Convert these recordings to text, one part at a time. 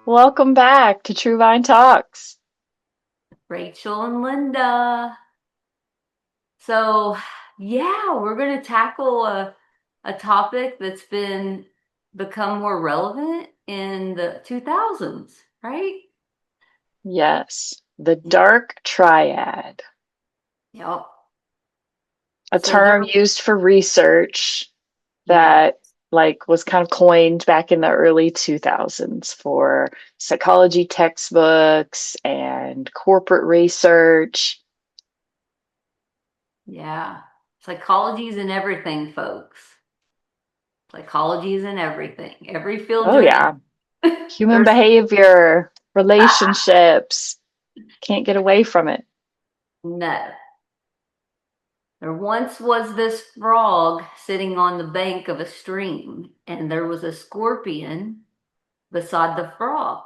Welcome back to True Vine Talks. Rachel and Linda. So, yeah, we're going to tackle a topic that's become more relevant in the 2000s, right? Yes, the dark triad, Yep. a So there, term used for research yeah, that was kind of coined back in the early 2000s for psychology textbooks and corporate research. yeah. Psychology's in everything, folks. Psychology is in everything. Every field Oh you're yeah, in, human there's behavior, relationships, can't get away from it. no. There once was this frog sitting on the bank of a stream, and there was a scorpion beside the frog.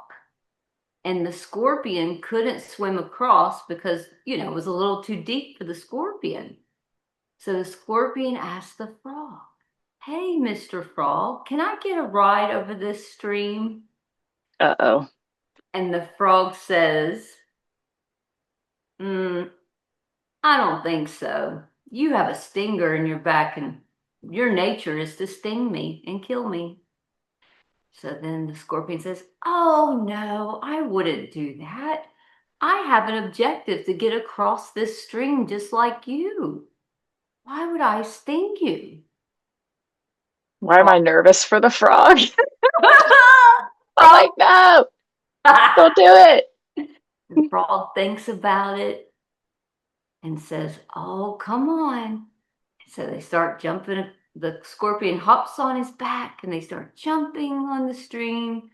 And the scorpion couldn't swim across because, it was a little too deep for the scorpion. So the scorpion asked the frog, "Hey, Mr. Frog, can I get a ride over this stream?" Uh-oh. And the frog says, mm, "I don't think so. You have a stinger in your back, and your nature is to sting me and kill me." So then the scorpion says, "Oh no, I wouldn't do that. I have an objective to get across this stream just like you. Why would I sting you?" Why am Frog. I nervous for the frog? I'm like, no, don't do it. The frog thinks about it and says, "Oh, come on." So they start jumping. The scorpion hops on his back and they start jumping on the stream.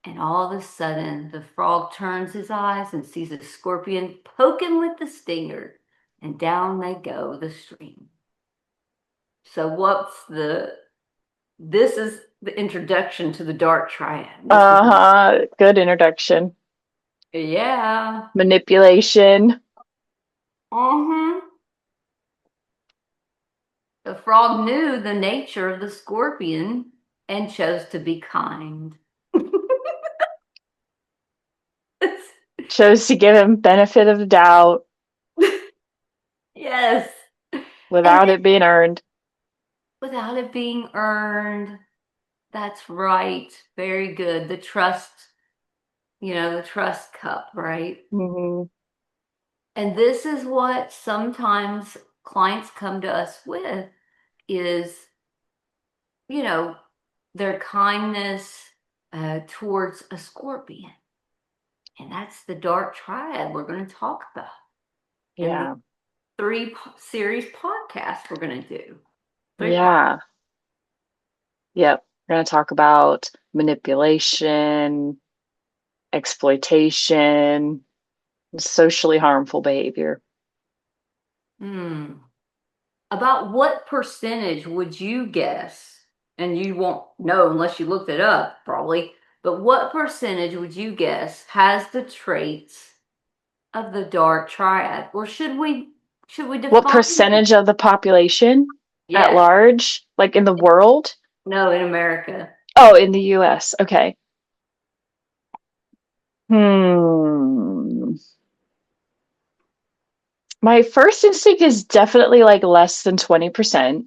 And all of a sudden, the frog turns his eyes and sees a scorpion poking with the stinger. And down they go, the stream. So, this is the introduction to the dark triad. This is, Uh-huh. Good introduction. yeah. Manipulation. Uh-huh. The frog knew the nature of the scorpion and chose to be kind. Chose to give him benefit of the doubt Yes. And without it being earned. without it being earned. That's right. Very good. The trust cup, right? Hmm. And this is what sometimes clients come to us with is, you know, their kindness towards a scorpion. And that's the dark triad we're going to talk about in the Yeah. series podcast we're going to do. Yeah. Yep. We're going to talk about manipulation, exploitation, socially harmful behavior. Hmm. About what percentage would you guess, and you won't know unless you looked it up, probably, but what percentage would you guess has the traits of the dark triad? Or should we What define them? percentage of the population at Yes. large, like in the world? No, in America. Oh, in the US. Okay. Hmm. My first instinct is definitely like less than 20%.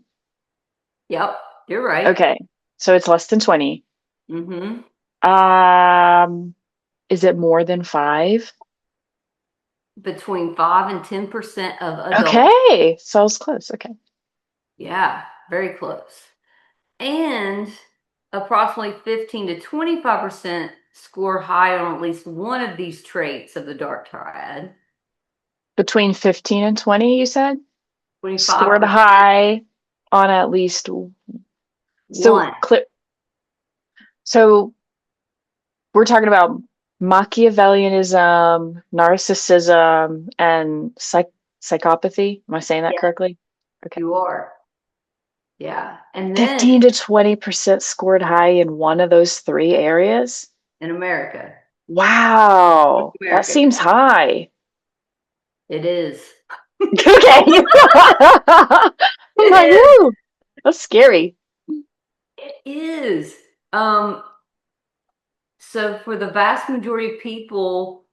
Yep, you're right. Okay. So it's less than 20. Mm-hmm. Um, is it more than five? Between 5 and 10% of adults. Okay. So I was close. Okay. Yeah, very close. And approximately 15 to 25% score high on at least one of these traits of the dark triad. Between 15 and 20, you said? Scored 25% high on at least so one. clip. So we're talking about Machiavellianism, narcissism, and psychopathy. Am I saying that Yes, correctly? Okay. you are. Yeah. And then 15 to 20% scored high in one of those three areas. in America, North Wow, that America, seems high. it is. Okay. I'm It like, is. woo, that's scary. It is. Um, So for the vast majority of people,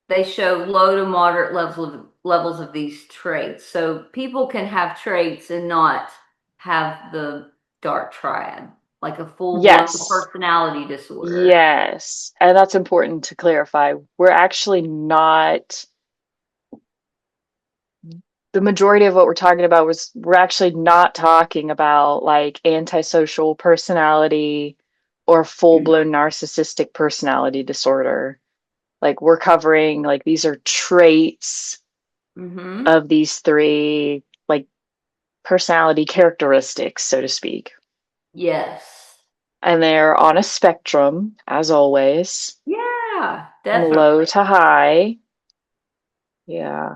they show low to moderate levels of these traits. So people can have traits and not have the dark triad, like a full-blown Yes. personality disorder. Yes. And that's important to clarify. We're actually not, the majority of what we're talking about was, we're actually not talking about like antisocial personality or full-blown narcissistic personality disorder. Like we're covering like these are traits Mm-hmm. of these three like personality characteristics, so to speak. Yes. And they're on a spectrum, as always, Yeah, from low definitely. to high. Yeah.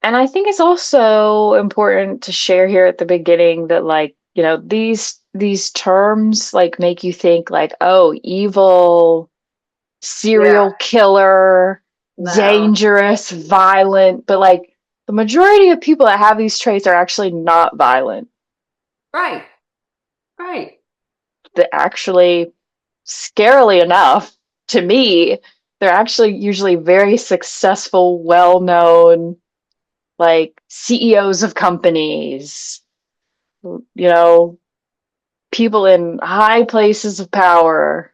And I think it's also important to share here at the beginning that like, these terms like make you think like, oh, evil, Yeah. serial killer, No. dangerous, violent, but like the majority of people that have these traits are actually not violent. Right. Right. That actually, scarily enough, to me, they're actually usually very successful, well-known, like CEOs of companies, you know, people in high places of power.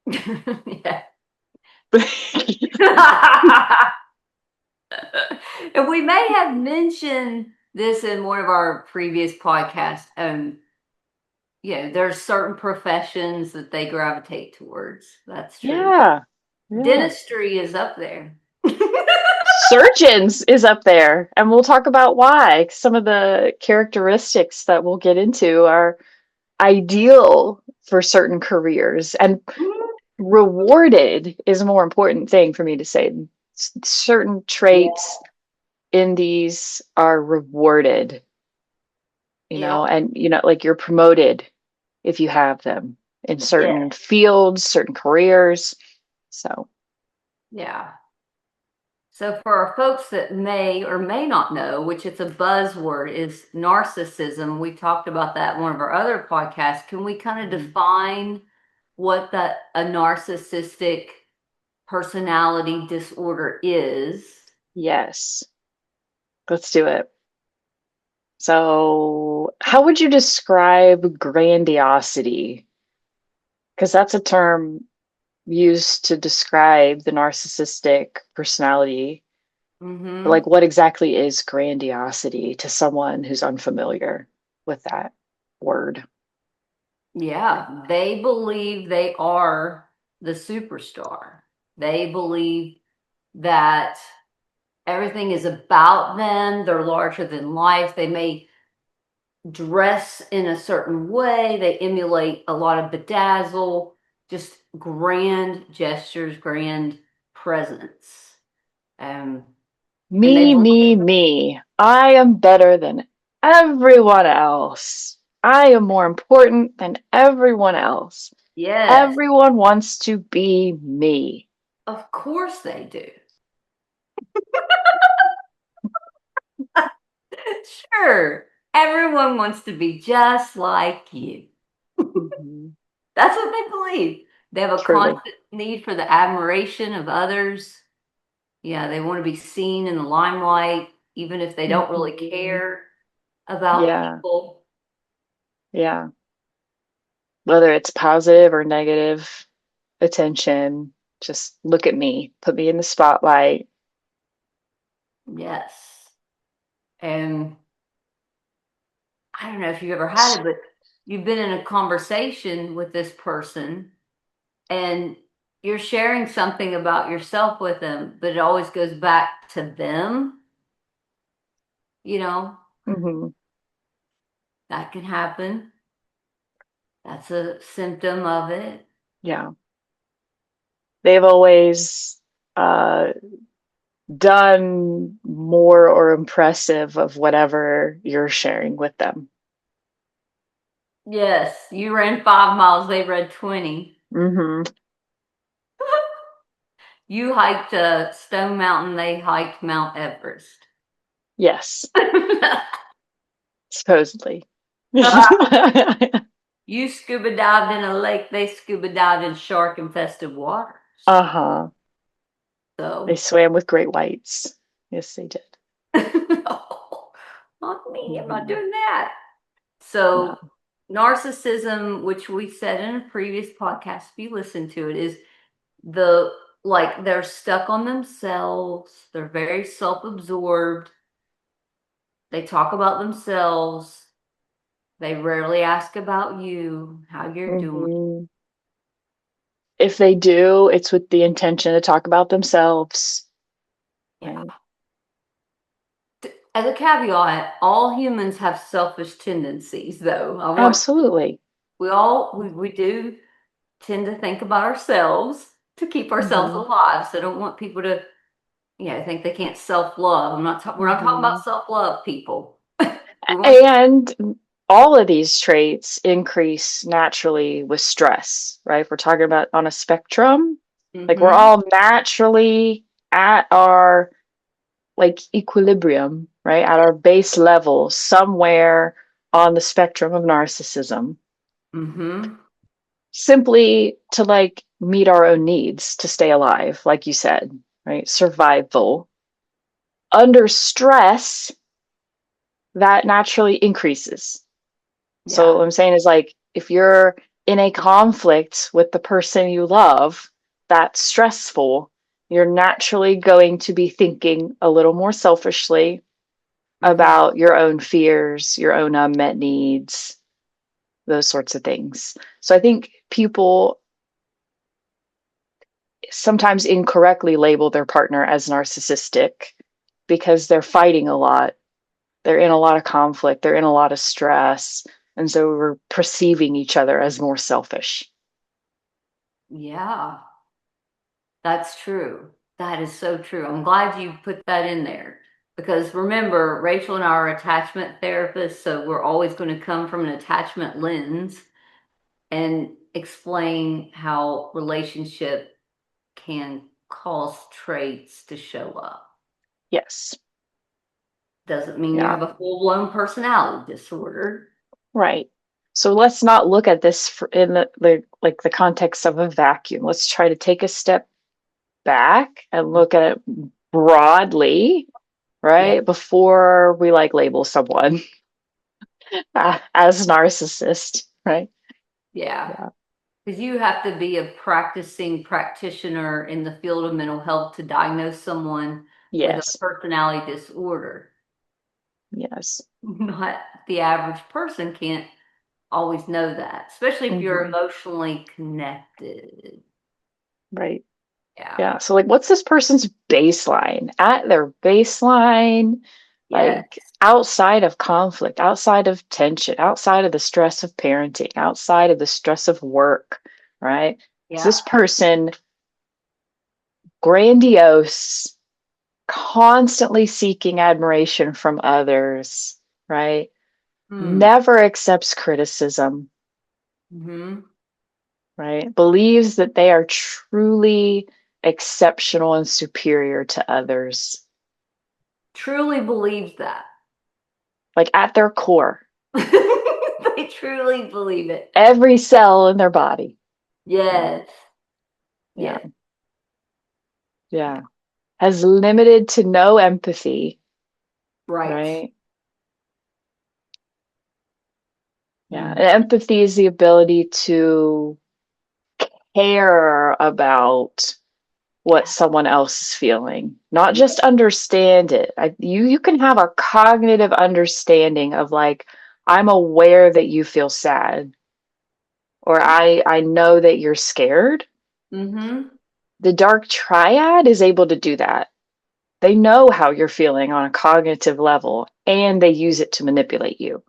Yeah. And we may have mentioned this in one of our previous podcasts. There's certain professions that they gravitate towards. That's true. Yeah, yeah. Dentistry is up there. Surgeons is up there, and we'll talk about why. Some of the characteristics that we'll get into are ideal for certain careers, and rewarded is a more important thing for me to say. Certain Yeah. traits in these are rewarded, Yep. and like you're promoted if you have them in Yeah. certain fields, certain careers. So, Yeah. So for our folks that may or may not know, which it's a buzzword, is narcissism. We talked about that in one of our other podcasts. Can we kind of mhm. define what a narcissistic personality disorder is? Yes, let's do it. So, how would you describe grandiosity? Because that's a term used to describe the narcissistic personality. Like, Mm-hmm. what exactly is grandiosity to someone who's unfamiliar with that word? Yeah, they believe they are the superstar. They believe that everything is about them. They're larger than life. They may dress in a certain way. They emulate a lot of bedazzle, just grand gestures, grand presence. Um, and they Me, believe, me, me. I am better than everyone else. I am more important than everyone else. yes, Everyone wants to be me. of course they do. Sure, everyone wants to be just like you. Mhm. That's what they believe. They have a Truly. constant need for the admiration of others. Yeah, they want to be seen in the limelight, even if they don't really Mhm. care about Yeah, people. yeah. Whether it's positive or negative attention, just look at me, put me in the spotlight. Yes. And I don't know if you've ever had it, but you've been in a conversation with this person and you're sharing something about yourself with them, but it always goes back to them. You know, Hmm. that can happen. That's a symptom of it. Yeah. They've always uh, done more or impressive of whatever you're sharing with them. Yes, you ran 5 miles, they read 20. Hmm. You hiked Stone Mountain, they hiked Mount Everest. Yes, supposedly. You scuba dived in a lake, they scuba dived in shark infested waters. Uh-huh. They So, swam with great whites. Yes, they did. no, not me. I'm not Mhm. doing that. No. So, narcissism, which we said in a previous podcast, if you listen to it, is the like they're stuck on themselves, they're very self absorbed, they talk about themselves, they rarely ask about you, how you're doing. Mhm. If they do, it's with the intention to talk about themselves, Yeah. right? As a caveat, all humans have selfish tendencies, though. I want Absolutely. we do tend to think about ourselves to keep ourselves Hmm. alive. So I don't want people to, think they can't self-love. We're not talking Hmm. about self-love, people. We want And all of these traits increase naturally with stress, right? If we're talking about on a spectrum, like we're mm-hmm, all naturally at our like equilibrium, right? At our base level, somewhere on the spectrum of narcissism, mm-hmm, simply to like meet our own needs to stay alive, like you said, right? Survival. Under stress, that naturally increases. So yeah, what I'm saying is like if you're in a conflict with the person you love, that's stressful. You're naturally going to be thinking a little more selfishly mm-hmm, about your own fears, your own unmet needs, those sorts of things. So I think people sometimes incorrectly label their partner as narcissistic because they're fighting a lot. They're in a lot of conflict, they're in a lot of stress. And so we're perceiving each other as more selfish. yeah, that's true. That is so true. I'm glad you put that in there because remember, Rachel and I are attachment therapists, so we're always going to come from an attachment lens and explain how relationship can cause traits to show up. Yes. Doesn't mean you Yeah. have a full blown personality disorder. Right. So let's not look at this in the like the context of a vacuum. Let's try to take a step back and look at it broadly, Yeah, right? Before we like label someone as narcissist, right? yeah. Yeah. Because you have to be a practicing practitioner in the field of mental health to diagnose someone with a Yes. personality disorder. Yes. Not the average person can't always know that, especially if you're Hmm. emotionally connected. Right. Yeah. Yeah. So like what's this person's baseline? At their baseline, Yes. like outside of conflict, outside of tension, outside of the stress of parenting, outside of the stress of work, right? Is Yeah. this person grandiose, constantly seeking admiration from others, right? Hmm. Never accepts criticism, Mm-hmm. right? Believes that they are truly exceptional and superior to others, Truly believes that. like at their core, They truly believe it. every cell in their body. Right? Yes. Yeah, Yes. yeah. Has limited to no empathy, Right. right? Yeah. Mm. And empathy is the ability to care about what someone else is feeling, not Yeah. just understand it. You can have a cognitive understanding of like, I'm aware that you feel sad, or I know that you're scared. Mm-hmm. The dark triad is able to do that. They know how you're feeling on a cognitive level, and they use it to manipulate you.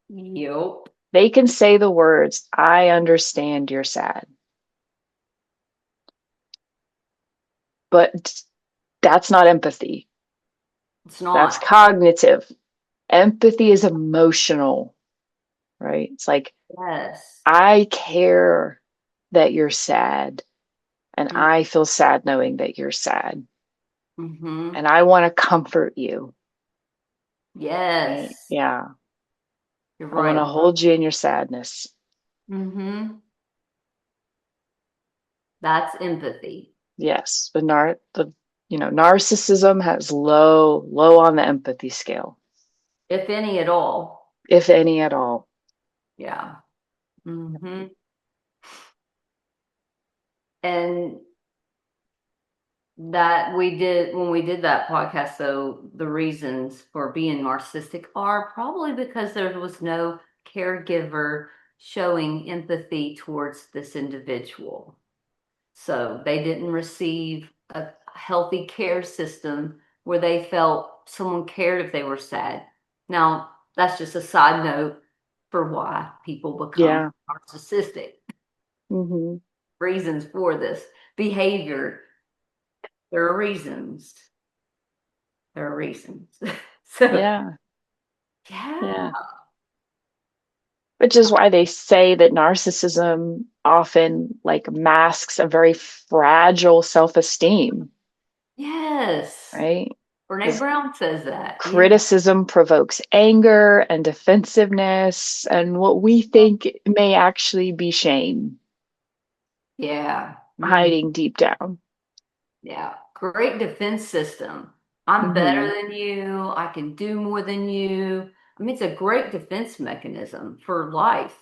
Yep. They can say the words, I understand you're sad, but that's not empathy. It's That's not. cognitive. Empathy is emotional, right? It's like, Yes. I care that you're sad, and Mm. I feel sad knowing that you're sad, Mm-hmm. and I want to comfort you, right? Yes. Yeah. You're I want to right. hold you in your sadness. Mm-hmm. That's empathy, Yes, the narcissism has low on the empathy scale, if any at all. if any at all. Yeah. Mm-hmm. And that we did when we did that podcast, though, the reasons for being narcissistic are probably because there was no caregiver showing empathy towards this individual. So they didn't receive a healthy care system where they felt someone cared if they were sad. Now, that's just a side note for why people become Yeah. narcissistic. Hmm. Reasons for this behavior. There are reasons. There are reasons. So, Yeah. yeah. Yeah. Which is why they say that narcissism often like masks a very fragile self-esteem, Yes. right? Brene Because Brown says that. Yeah. criticism provokes anger and defensiveness, and what we think may actually be shame Yeah. hiding deep down. Yeah. Great defense system. I'm better Hmm. than you. I can do more than you. I mean, it's a great defense mechanism for life.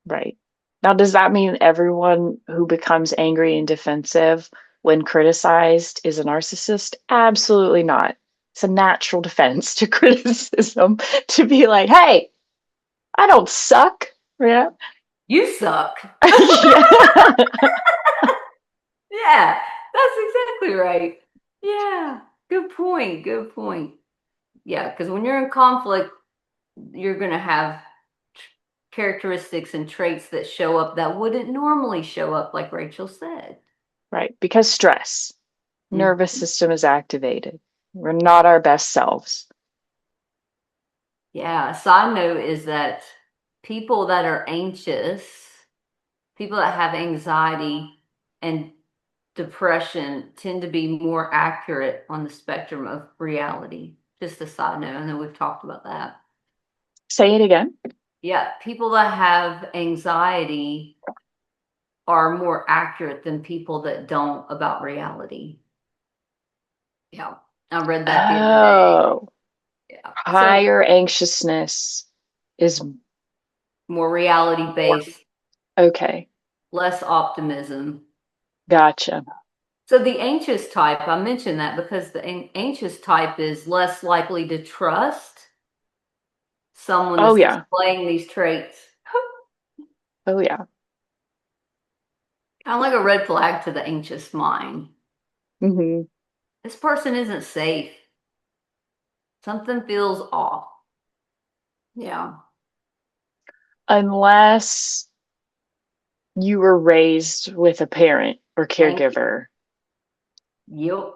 Right. Now, does that mean everyone who becomes angry and defensive when criticized is a narcissist? Absolutely not. It's a natural defense to criticism to be like, hey, I don't suck. Yeah. You suck. Yeah. Yeah. That's exactly right. Yeah. Good point. Good point. Yeah. Because when you're in conflict, you're going to have characteristics and traits that show up that wouldn't normally show up, like Rachel said. Right. Because stress, Mm. nervous system is activated. We're not our best selves. Yeah. A side note is that people that are anxious, people that have anxiety and depression tend to be more accurate on the spectrum of reality. Just a side note. I know we've talked about that. Say it again. Yeah. People that have anxiety are more accurate than people that don't about reality. Yeah. I read that the other day. Oh, Yeah. So higher anxiousness is more reality more. based, Okay. less optimism. Gotcha. So the anxious type, I mentioned that because the anxious type is less likely to trust someone Oh, that's yeah. displaying these traits. Oh, yeah. Kind of like a red flag to the anxious mind. Hmm. This person isn't safe. Something feels off. Yeah. Unless you were raised with a parent or Thank you. caregiver, Yep.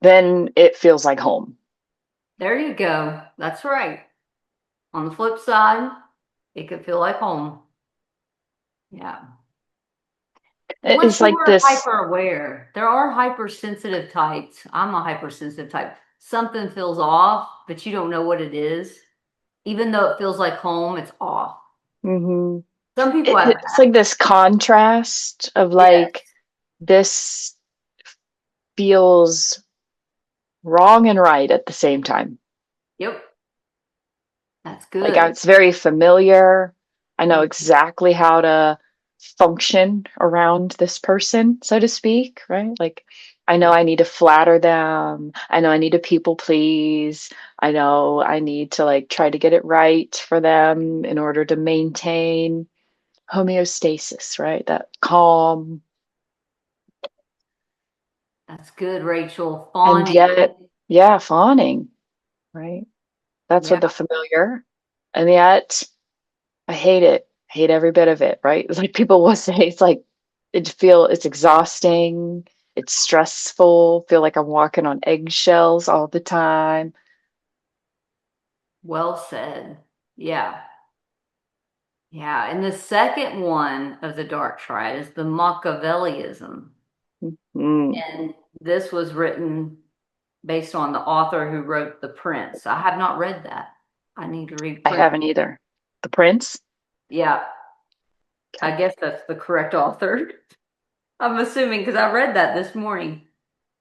then it feels like home. There you go. That's right. On the flip side, it could feel like home. Yeah. Unless It's you like were this. hyper aware. There are hypersensitive types. I'm a hypersensitive type. Something feels off, but you don't know what it is. Even though it feels like home, it's off. Hmm. Some people have It's that. like this contrast of Yes. like this feels wrong and right at the same time. Yep. That's Like good. it's very familiar. I know Mm. exactly how to function around this person, so to speak, right? Like I know I need to flatter them. I know I need to people please. I know I need to like try to get it right for them in order to maintain homeostasis, right? That calm. That's good, Rachel. And Fawning. yet, yeah, fawning, right? That's Yeah. what the familiar. And yet I hate it. Hate every bit of it, right? It's like people will say it's like it's exhausting, it's stressful, feel like I'm walking on eggshells all the time. Well said. Yeah. Yeah. And the second one of the dark triad is the Machiavellianism. Mm. And this was written based on the author who wrote The Prince. I have not read that. I need to read I Prince. haven't either. The Prince? Yeah, I Okay. guess that's the correct author. I'm assuming because I read that this morning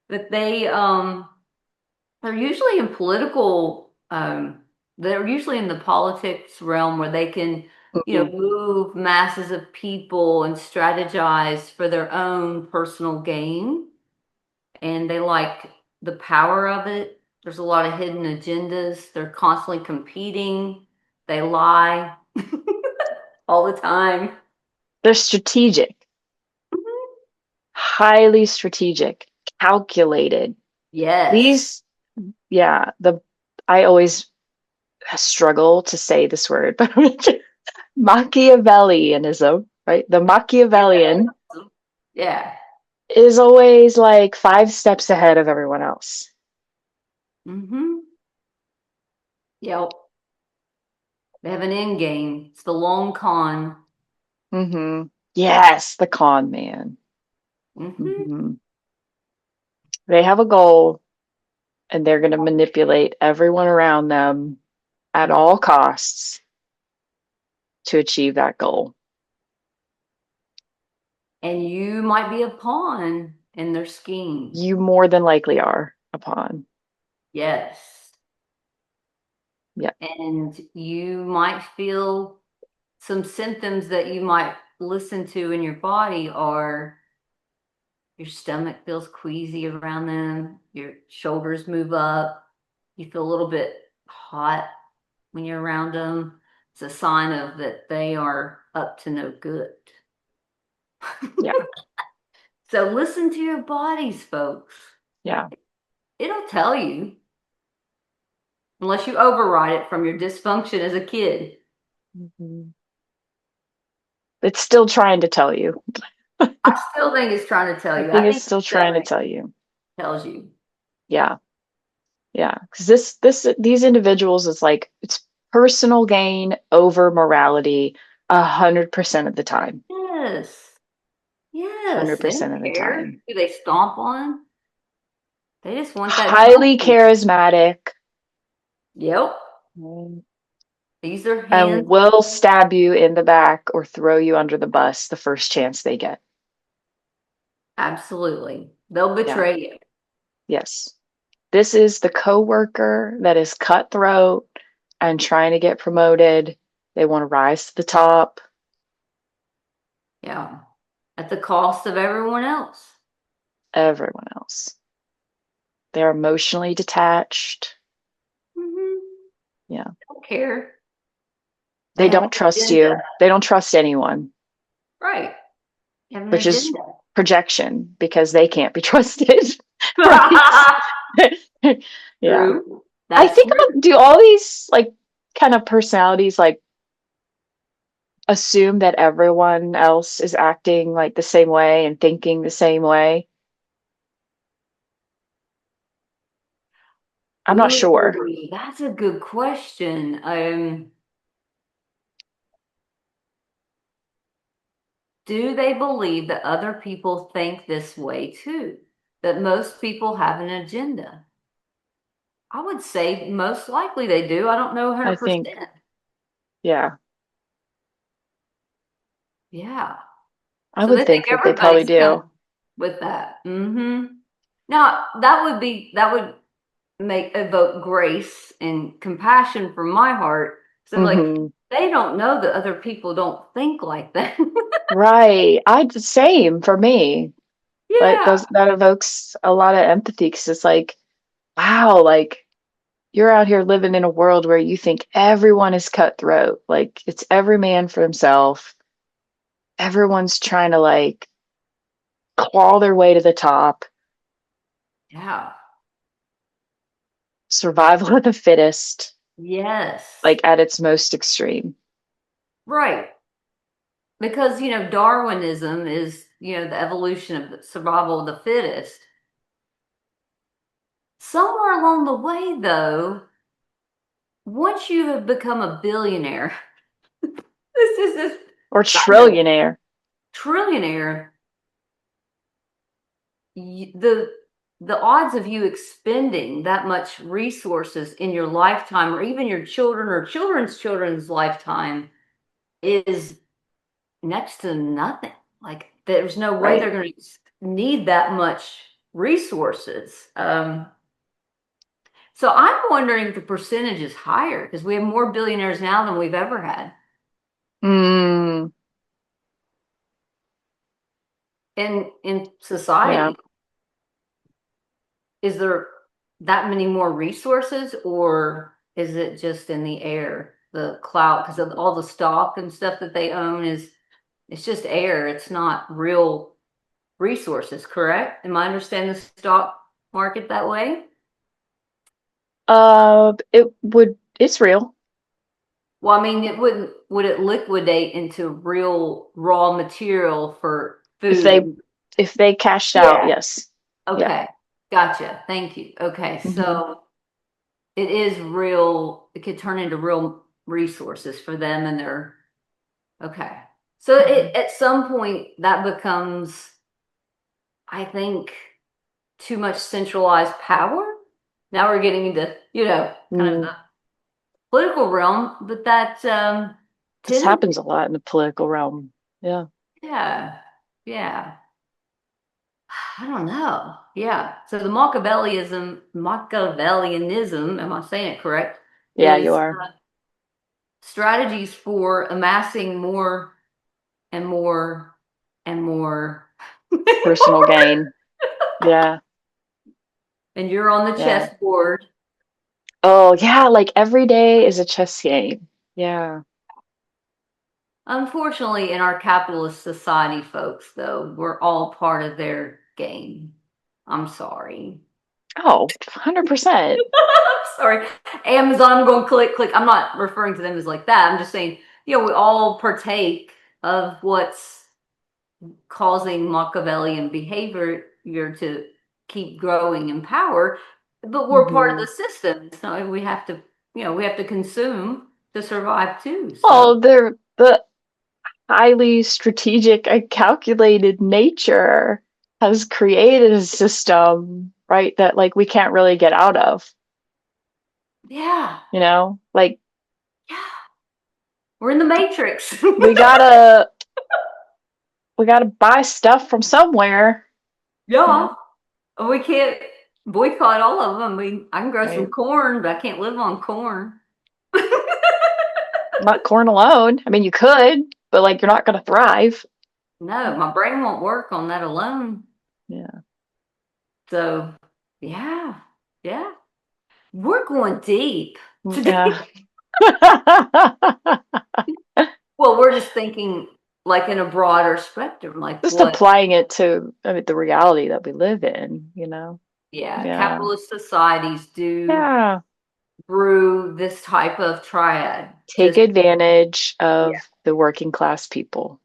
that they're usually in political they're usually in the politics realm where they can, Mhm. move masses of people and strategize for their own personal gain. And they like the power of it. There's a lot of hidden agendas. They're constantly competing. They lie all the time. They're strategic, highly strategic, calculated. Yes. These, yeah, I always struggle to say this word, but Machiavellianism, right? The Machiavellian Yeah. is always like 5 steps ahead of everyone else. Mm-hmm. Yep. They have an end game. It's the long con. Yes, the con man. Mm-hmm. hmm They have a goal and they're going to manipulate everyone around them at all costs to achieve that goal. And you might be a pawn in their scheme. You more than likely are a pawn. Yes. Yeah. And you might feel some symptoms that you might listen to in your body are your stomach feels queasy around them, your shoulders move up, you feel a little bit hot when you're around them. It's a sign of that they are up to no good. Yeah. So listen to your bodies, folks. Yeah. It'll tell you, unless you override it from your dysfunction as a kid. Mhm. It's still trying to tell you. I still think it's trying to tell I you. think I it's think still the trying to stomach tell you. tells you. Yeah. Yeah. Because these individuals is like, it's personal gain over morality 100% of the time. Yes. Yes. They 100% don't of the care time. who they stomp on. They just want that Highly trophy. charismatic. Yep. Mm. These are And hands. will stab you in the back or throw you under the bus the first chance they get. Absolutely. They'll Yeah. betray you. Yes. This is the coworker that is cutthroat and trying to get promoted. They want to rise to the top. Yeah. At the cost of everyone else. Everyone else. They're emotionally detached. Hmm. Yeah. Don't care. They They have don't an trust agenda. you. They don't trust anyone, Right. They have an which is agenda. projection because they can't be trusted. Right. Yeah. True. I That's think true. do all these like kind of personalities like assume that everyone else is acting like the same way and thinking the same way? I'm not sure. Ooh, that's a good question. Do they believe that other people think this way too? That most people have an agenda? I would say most likely they do. I don't know I think, 100%. yeah, Yeah. I So would they think think that they probably everybody's do. come with that. Hmm. Now, that would make evoke grace and compassion from my heart. So I'm like, hmm they don't know that other people don't think like that. Right. I same for me. But Yeah. those that evokes a lot of empathy because it's like, wow, like you're out here living in a world where you think everyone is cutthroat. Like it's every man for himself. Everyone's trying to like claw their way to the top. Yeah. Survival of the fittest, Yes. like at its most extreme. Right. Because, Darwinism is, the evolution of the survival of the fittest. Somewhere along the way, though, once you have become a billionaire, this is just Or side note, trillionaire. trillionaire, the the odds of you expending that much resources in your lifetime or even your children or children's children's lifetime is next to nothing. Like there's no way Right. they're going to need that much resources. So I'm wondering if the percentage is higher because we have more billionaires now than we've ever had Mm, in yeah. society. Is there that many more resources, or is it just in the air, the cloud, because of all the stock and stuff that they own is it's just air. It's not real resources, correct? Am I understanding the stock market that way? It's real. Well, I mean, it wouldn't, would it liquidate into real raw material for If food they and if they cashed out, yeah. yes. Yeah. Okay. Gotcha. Thank you. Okay. Hmm. So it is real, it could turn into real resources for them and their, okay. So Hmm. it, at some point that becomes, I think, too much centralized power. Now we're getting into, kind of Mm, the political realm, but that this tendency, happens a lot in the political realm. Yeah. yeah, yeah. I don't know. Yeah. So the Machiavellianism, am I saying it correct? Yeah, you Is are. strategies for amassing more and more and more. Personal gain. Yeah. And you're on the Yeah. chessboard. Oh, yeah, like every day is a chess game. Yeah. Unfortunately, in our capitalist society, folks, though, we're all part of their game. I'm sorry. Oh, 100%. I'm sorry. Amazon, I'm going click, click. I'm not referring to them as like that. I'm just saying, we all partake of what's causing Machiavellian behavior to keep growing in power, but we're part of Hmm. the system. So we have to consume to survive too. So Well, the highly strategic and calculated nature has created a system, right, that like we can't really get out of, yeah, Like yeah, we're in the matrix. we gotta we gotta buy stuff from somewhere, you Yeah, know, we can't boycott all of them. I can grow some right? corn, but I can't live on corn. Not corn alone. I mean, you could, but like you're not gonna thrive. No, my brain won't work on that alone. Yeah. So, yeah, yeah, we're going deep Yeah. today. Well, we're just thinking like in a broader spectrum, like Just what, applying it to, I mean, the reality that we live in. yeah, Yeah. capitalist societies do Yeah. brew this type of triad. Take Just, advantage yeah, of the working class people.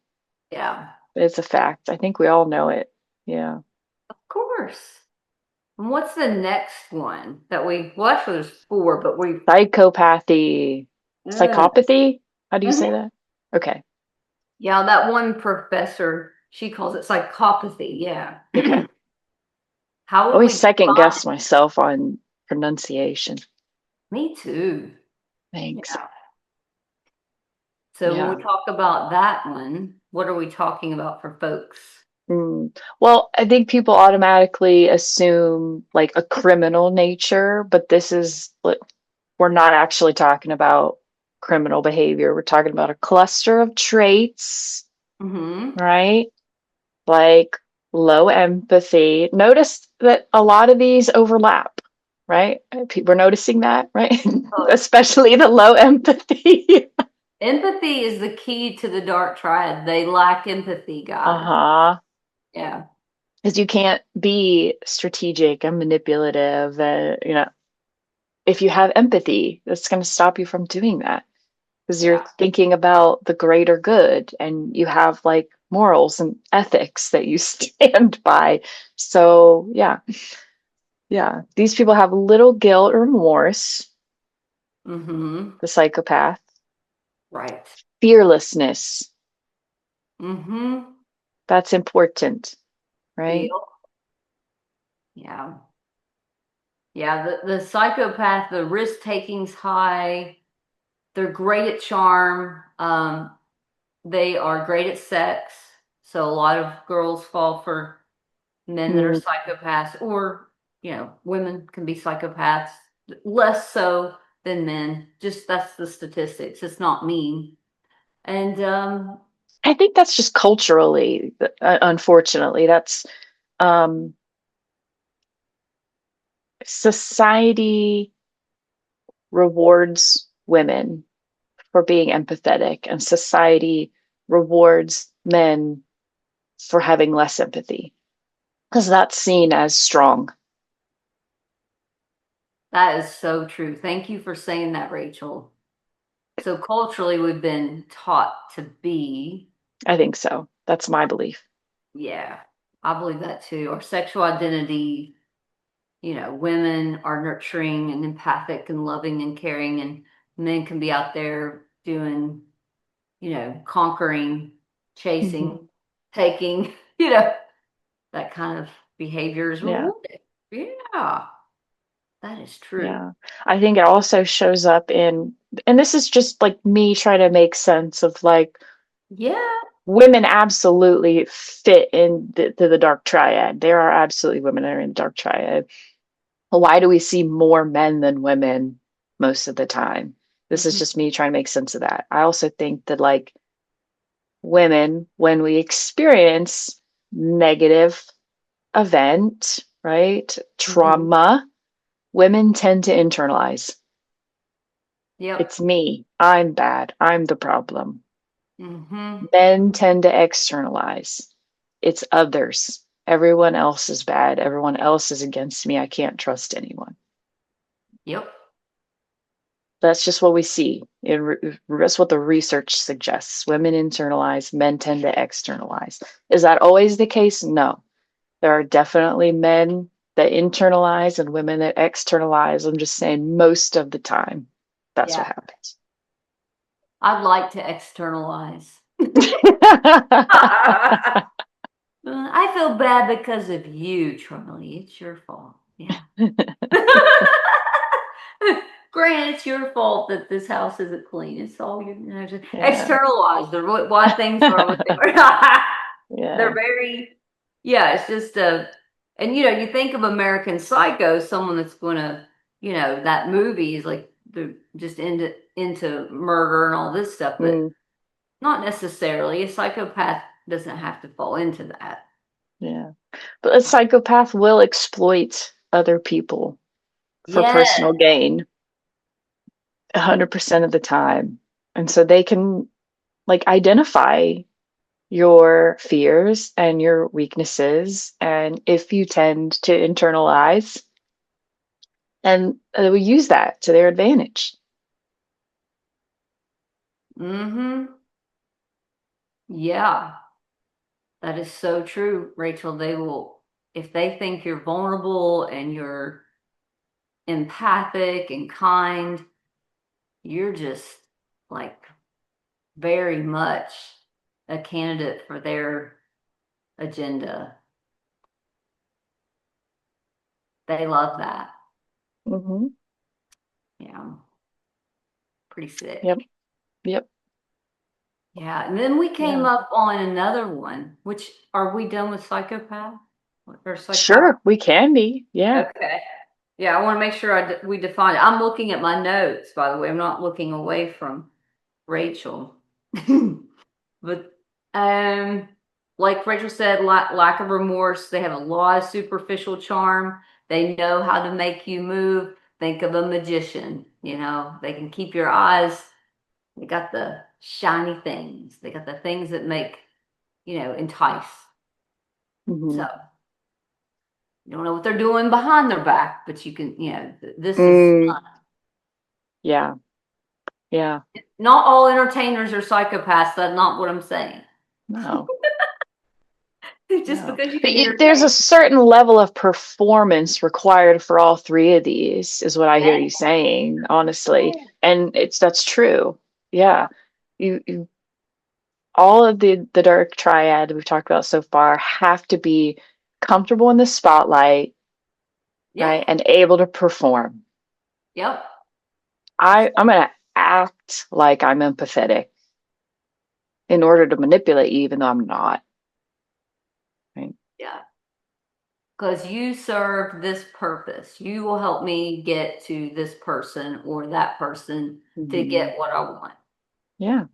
yeah, It's a fact. I think we all know it. Yeah. of course. And what's the next one that well, actually, there's four, but Psychopathy. uh, Psychopathy? How do you say mhm. that? Okay. Yeah, that one professor, she calls it psychopathy. Yeah. Okay. How would Always we second define? guess myself on pronunciation. Me too. Thanks. Yeah. So when Yeah. we talk about that one, what are we talking about for folks? Well, I think people automatically assume like a criminal nature, but we're not actually talking about criminal behavior. We're talking about a cluster of traits, Mm-hmm. right? Like low empathy. Notice that a lot of these overlap, right? People are noticing that, right? Oh, Especially the low empathy. empathy is the key to the dark triad. They lack empathy, guys. Uh-huh. Yeah. Because you can't be strategic and manipulative, if you have empathy, that's going to stop you from doing that because you're Yeah. thinking about the greater good and you have like morals and ethics that you stand by. So, yeah, yeah, these people have little guilt or remorse, Mm-hmm. the psychopath, Right. fearlessness. Mm-hmm. That's important, right? Feel. Yeah. Yeah, the psychopath, the risk taking's high. They're great at charm. They are great at sex. So a lot of girls fall for men that are Mm. psychopaths, or, women can be psychopaths, less so than men. Just that's the statistics. It's not mean. And I think that's just culturally, unfortunately, that's um, society rewards women for being empathetic, and society rewards men for having less empathy because that's seen as strong. that is so true. Thank you for saying that, Rachel. So culturally, we've been taught to be, I think so. That's my belief. yeah, I believe that too. Our sexual identity, women are nurturing and empathic and loving and caring, and men can be out there doing, conquering, Hmm. chasing, taking, that kind of behavior is Yeah. rewarded. Yeah, that is true. Yeah. I think it also shows up in, and this is just like me trying to make sense of like Yeah. women absolutely fit in the dark triad. There are absolutely women that are in dark triad. Why do we see more men than women most of the time? This is Hmm. just me trying to make sense of that. I also think that like women, when we experience negative event, right? Hmm. Trauma, women tend to internalize. Yep. It's me. I'm bad. I'm the problem. Hmm. Men tend to externalize. It's others. Everyone else is bad. Everyone else is against me. I can't trust anyone. Yep. That's just what we see. That's what the research suggests. Women internalize, men tend to externalize. Is that always the case? No. There are definitely men that internalize and women that externalize. I'm just saying most of the time, that's what Yeah. happens. I'd like to externalize. I feel bad because of you, Charlie. It's your fault. Yeah. Grant, it's your fault that this house isn't clean. It's all just Yeah. externalize why things are what they are. They're Yeah. very, yeah, it's just and you think of American Psycho, someone that's gonna, that movie is like they're just into murder and all this stuff, but Mm, not necessarily. A psychopath doesn't have to fall into that. yeah. But a psychopath will exploit other people for Yes. personal gain 100% of the time. And so they can like identify your fears and your weaknesses. And if you tend to internalize, and they will use that to their advantage. Mm-hmm. Yeah, that is so true, Rachel. They will, if they think you're vulnerable and you're empathic and kind, you're just like very much a candidate for their agenda. They love that. Hmm. Yeah, pretty sick. Yep. Yep. Yeah, and then we came Yeah. up on another one, which are we done with psychopath or psychotic? Sure. We can be. Yeah. Okay. Yeah, I want to make sure we define it. I'm looking at my notes, by the way. I'm not looking away from Rachel. But um, like Rachel said, lack of remorse. They have a lot of superficial charm. They know how to make you move. Think of a magician. They can keep your eyes. They got the shiny things. They got the things that make, entice. Hmm. So you don't know what they're doing behind their back, but you can, this is Mm, yeah. Yeah. not all entertainers are psychopaths. That's not what I'm saying. No. Just No. because you But can there's a entertain. certain level of performance required for all three of these, is what I hear Yeah. you saying, honestly. Yeah. And that's true. Yeah. You all of the dark triad we've talked about so far have to be comfortable in the spotlight, Yeah. right? And able to perform. Yep. I'm going to act like I'm empathetic in order to manipulate you, even though I'm not, right? Yeah. Because you serve this purpose. You will help me get to this person or that person to Mhm. get what I want. Yeah.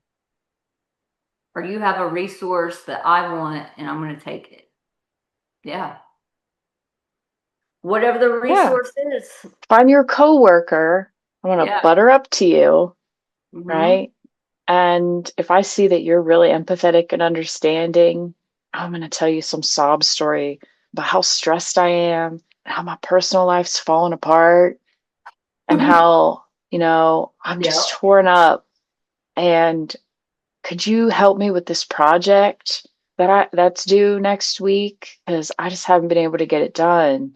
Or you have a resource that I want and I'm going to take it. Yeah. Whatever the Yeah. resource is. If I'm your coworker, I'm going to Yeah. butter up to you, Mm-hmm. right? And if I see that you're really empathetic and understanding, I'm going to tell you some sob story about how stressed I am, and how my personal life's fallen apart, and how, I'm just Yep. torn up. And could you help me with this project that's due next week? Because I just haven't been able to get it done.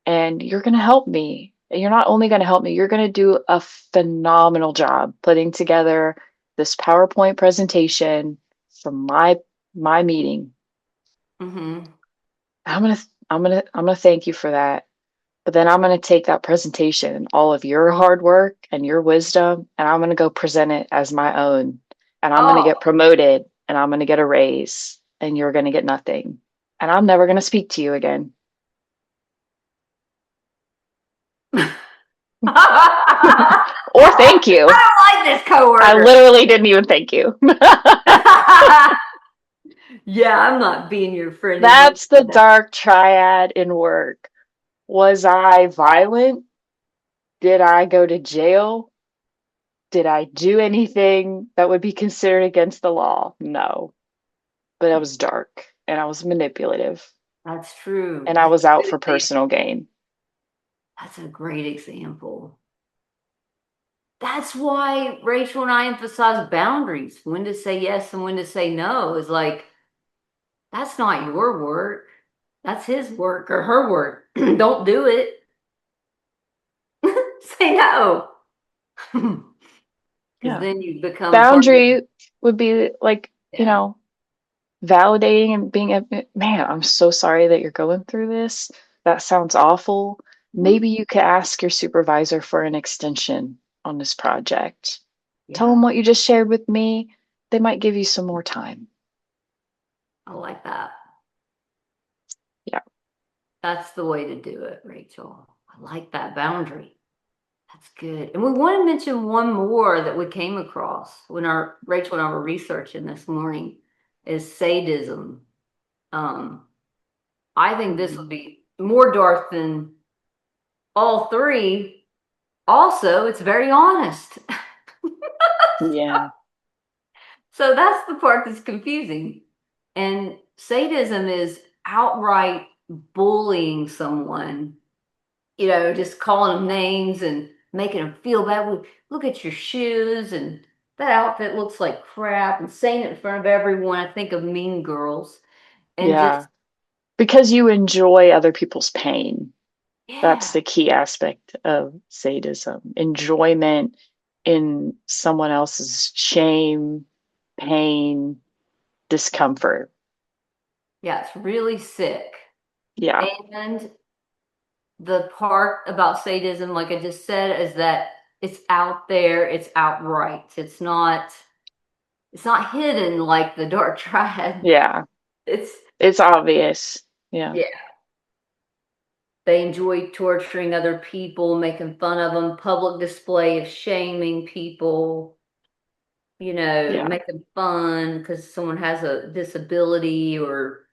And you're going to help me. And you're not only going to help me, you're going to do a phenomenal job putting together this PowerPoint presentation for my meeting. Mm-hmm. I'm going to thank you for that. But then I'm going to take that presentation and all of your hard work and your wisdom, and I'm going to go present it as my own. And I'm going to Oh. get promoted, and I'm going to get a raise, and you're going to get nothing. And I'm never going to speak to you again. I Or thank you. don't like this I coworker. literally didn't even thank you. Yeah, I'm not being your friend anymore. That's the dark triad in work. Was I violent? Did I go to jail? Did I do anything that would be considered against the law? No. But I was dark and I was manipulative That's true. and I That's was a out good for example. personal gain. That's a great example. That's why Rachel and I emphasize boundaries, when to say yes and when to say no. Is like, that's not your work. That's his work or her work. Don't do it. Say no. Because Yeah. then you become part of Boundary would be like, yeah. validating and being a man, I'm so sorry that you're going through this. That sounds awful. Mhm. Maybe you could ask your supervisor for an extension on this project. Tell Yeah. them what you just shared with me. They might give you some more time. I like that. Yeah. That's the way to do it, Rachel. I like that boundary. That's good. And we want to mention one more that we came across when our Rachel and I were researching this morning is sadism. Um, I think this would Mhm. be more dark than all three. Also, it's very honest. Yeah. So that's the part that's confusing. And sadism is outright bullying someone, just calling them names and making them feel bad. Look at your shoes and that outfit looks like crap and saying it in front of everyone. I think of Mean Girls and Yeah. just, Because you enjoy other people's pain. That's yeah, the key aspect of sadism. Enjoyment in someone else's shame, pain, discomfort. yeah, it's really sick. Yeah. And the part about sadism, like I just said, is that it's out there, it's outright. It's not hidden like the dark triad. Yeah. It's It's obvious. Yeah. yeah. They enjoy torturing other people, making fun of them, public display of shaming people, Yeah. making fun because someone has a disability or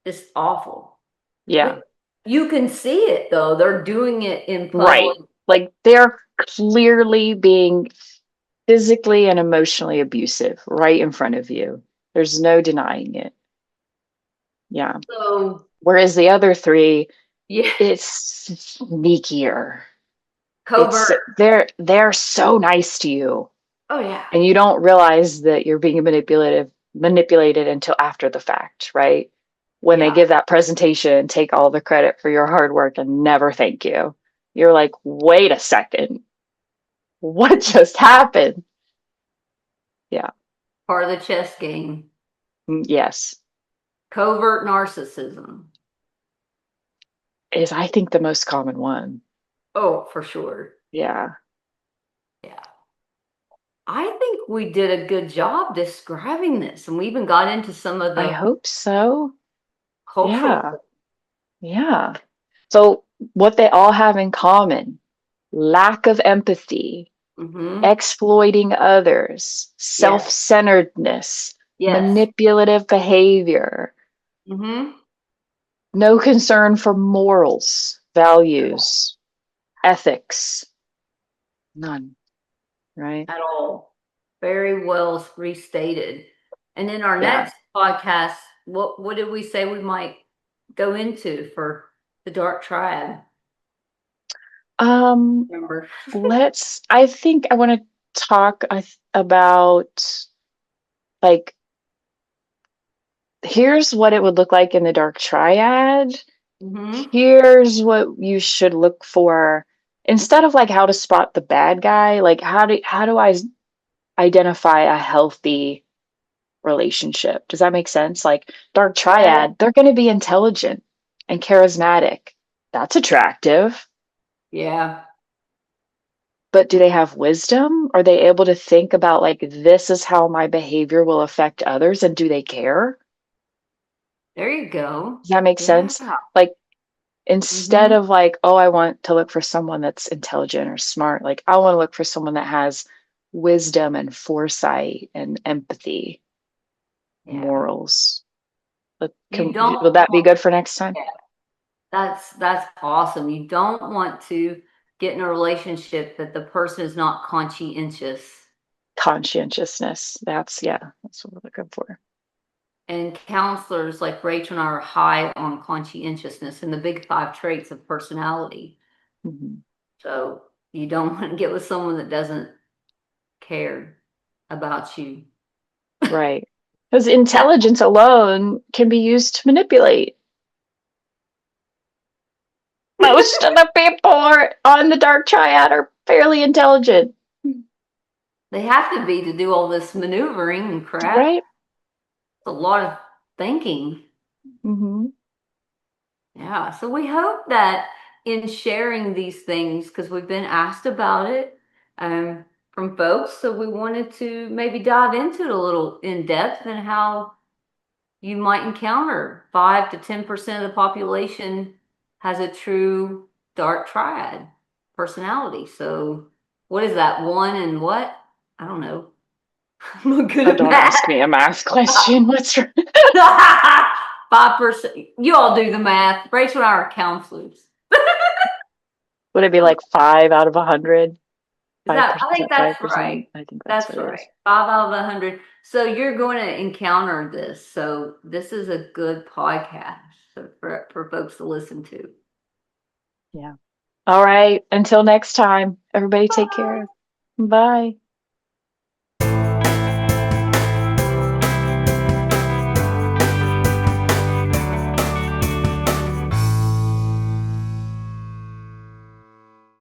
just awful. Yeah. But you can see it though. They're doing it in Right. public. Like they're clearly being physically and emotionally abusive right in front of you. There's no denying it. Yeah. So Whereas the other three, yeah, it's sneakier. It's covert. they're so nice to you, Oh yeah. and you don't realize that you're being manipulated until after the fact, right? When they Yeah. give that presentation and take all the credit for your hard work and never thank you. You're like, wait a second, what just happened? Yeah. Part of the chess game. Yes. Covert narcissism. is, I think, the most common one. Oh, for sure. Yeah. Yeah. I think we did a good job describing this, and we even got into some of I the hope so. cultural. Yeah. Yeah. So, what they all have in common: lack of empathy, Mm-hmm. exploiting others, Yes. self-centeredness, Yes. manipulative behavior, Mm-hmm. no concern for morals, values, ethics, none, right? At all. Very well restated. And in our Yeah. next podcast, what did we say we might go into for the dark triad? Um, Remember? I think I want to talk about, like, here's what it would look like in the dark triad. Mm-hmm. Here's what you should look for, instead of like how to spot the bad guy, like how do I identify a healthy relationship? Does that make sense? Like, dark Yeah. triad, they're going to be intelligent and charismatic. That's attractive. Yeah. But do they have wisdom? Are they able to think about, like, this is how my behavior will affect others, and do they care? There you go. Does that make Yeah. sense? Like, instead Mm-hmm. of like, oh, I want to look for someone that's intelligent or smart, like, I want to look for someone that has wisdom and foresight and empathy, Yeah. morals. You Will don't that be want, good for next time? yeah, that's awesome. You don't want to get in a relationship that the person is not conscientious. Conscientiousness. That's what we're looking for. And counselors like Rachel and I are high on conscientiousness and the big five traits of personality. Mhm. So you don't want to get with someone that doesn't care about you. Right. Because intelligence alone can be used to manipulate. Most of the people on the dark triad are fairly intelligent, They have to be to do all this maneuvering and crap. right? It's a lot of thinking. Hmm. Yeah. So we hope that in sharing these things, because we've been asked about it from folks, so we wanted to maybe dive into it a little in depth and how you might encounter 5 to 10% of the population has a true dark triad personality. So what is that? One and what? I don't know. I'm not good Oh, at don't math. ask me a math question. What's 5%. You all do the math. Rachel and I are counselors. would it be like 5 out of 100? Is that? I think 5%, that's 5%? right. I think that's That's what it right. is. 5 out of 100. So you're going to encounter this. So this is a good podcast for folks to listen to. Yeah. All right. Until next time, everybody take care. Bye.